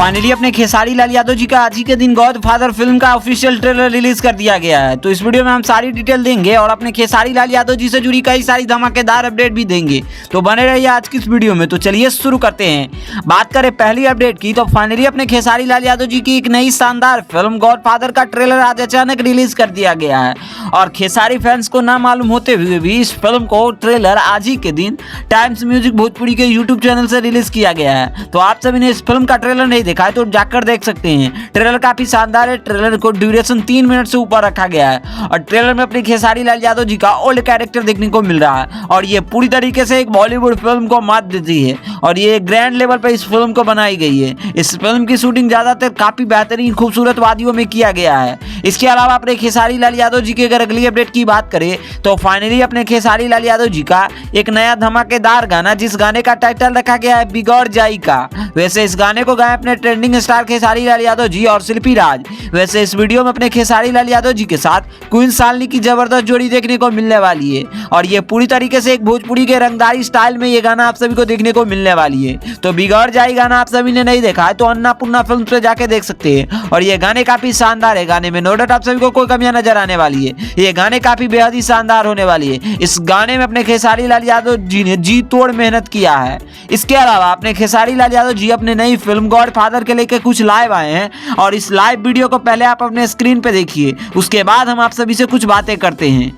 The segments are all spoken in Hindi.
फाइनली अपने खेसारी लाल यादव जी का आज ही के दिन गॉडफादर फिल्म का ऑफिशियल ट्रेलर रिलीज कर दिया गया है। तो इस वीडियो में हम सारी डिटेल देंगे और अपने खेसारी लाल यादव जी से जुड़ी कई सारी धमाकेदार अपडेट भी देंगे। तो बने रहिए आज की इस वीडियो में। तो चलिए शुरू करते हैं। बात करें पहली अपडेट की, तो फाइनली अपने खेसारी लाल यादव जी की एक नई शानदार फिल्म गॉडफादर का ट्रेलर आज अचानक रिलीज कर दिया गया है और खेसारी फैंस को ना मालूम होते हुए भी इस फिल्म को ट्रेलर आज ही के दिन टाइम्स म्यूजिक भोजपुरी के यूट्यूब चैनल से रिलीज किया गया है। तो आप सभी ने इस फिल्म का ट्रेलर नहीं देखा है तो जाकर देख सकते हैं। ट्रेलर काफी शानदार है। ट्रेलर को ड्यूरेशन 3 मिनट से ऊपर रखा गया है और ट्रेलर में अपने खेसारी लाल यादव जी का ओल्ड कैरेक्टर देखने को मिल रहा है और ये पूरी तरीके से एक बॉलीवुड फिल्म को मात देती है और ये ग्रैंड लेवल पर इस फिल्म को बनाई गई है। इस फिल्म की शूटिंग ज्यादातर काफी बेहतरीन खूबसूरत वादियों में किया गया है। इसके अलावा अपने खेसारी लाल यादव जी की अगर अगली अपडेट की बात करें तो फाइनली अपने खेसारी लाल यादव जी का एक नया धमाकेदार गाना, जिस गाने का टाइटल रखा गया है बिगड़ जाई का। वैसे इस गाने को गाए अपने ट्रेंडिंग स्टार खेसारी लाल यादव जी और शिल्पी राज। वैसे इस वीडियो में अपने खेसारी लाल यादव जी के साथ क्वीन शालिनी की जबरदस्त जोड़ी देखने को मिलने वाली है और ये पूरी तरीके से एक भोजपुरी के रंगदारी स्टाइल में ये गाना आप सभी को देखने को मिलने वाली है। तो बिगड़ जाई गाना आप सभी ने नहीं देखा है तो अन्नपूर्णा फिल्म पे जाके देख सकते हैं और ये गाने काफी शानदार है। गाने में नो डाउट आप सभी को कोई कमियां नजर आने वाली है। ये गाने काफी बेहद ही शानदार होने वाली है। इस गाने में अपने खेसारी लाल यादव जी ने जी तोड़ मेहनत किया है। इसके अलावा अपने खेसारी लाल यादव जी अपने नई फिल्म गॉडफादर के लेकर कुछ लाइव आए हैं और इस लाइव वीडियो को पहले आप अपने स्क्रीन पे देखिए, उसके बाद हम आप सभी से कुछ बातें करते हैं।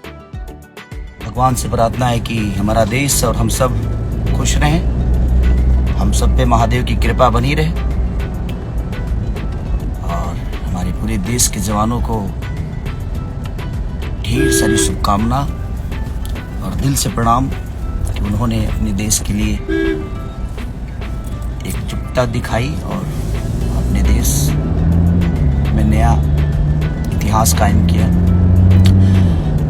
भगवान से प्रार्थना है कि हमारा देश और हम सब खुश रहें, हम सब पे महादेव की कृपा बनी रहे और हमारे पूरे देश के जवानों को ढेर सारी शुभकामना और दिल से प्रणाम कि उन्होंने अपने देश के लिए एकजुटता दिखाई और अपने देश में नया इतिहास कायम किया।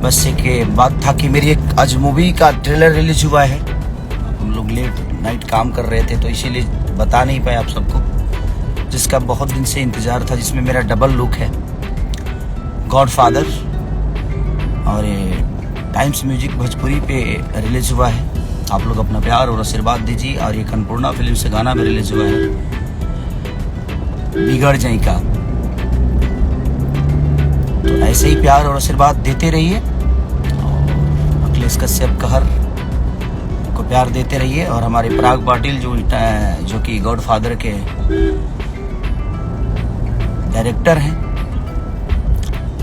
बस एक बात था कि मेरी एक आज मूवी का ट्रेलर रिलीज हुआ है। हम लोग लेट नाइट काम कर रहे थे तो इसीलिए बता नहीं पाए आप सबको, जिसका बहुत दिन से इंतजार था, जिसमें मेरा डबल लुक है गॉडफादर और ये टाइम्स म्यूजिक भोजपुरी पे रिलीज हुआ है। आप लोग अपना प्यार और आशीर्वाद दीजिए और ये अन्नपूर्णा फिल्म से गाना भी रिलीज हुआ है बिगड़ जाई का। तो ऐसे ही प्यार और आशीर्वाद देते रहिए और अखिलेश कश्यप कहर को प्यार देते रहिए और हमारे पराग पाटिल जो कि गॉडफादर के डायरेक्टर हैं,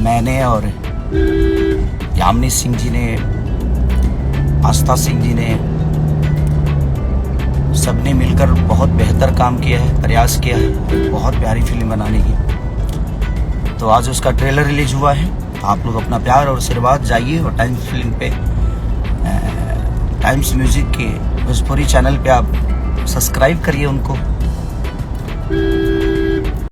मैंने और यामिनी सिंह जी ने, आस्था सिंह जी ने, सबने मिलकर बहुत बेहतर काम किया है, प्रयास किया है बहुत प्यारी फिल्म बनाने की। तो आज उसका ट्रेलर रिलीज हुआ है। तो आप लोग अपना प्यार और आशीर्वाद जाइए और टाइम्स फिल्म पे, टाइम्स म्यूजिक के भोजपुरी चैनल पे आप सब्सक्राइब करिए उनको।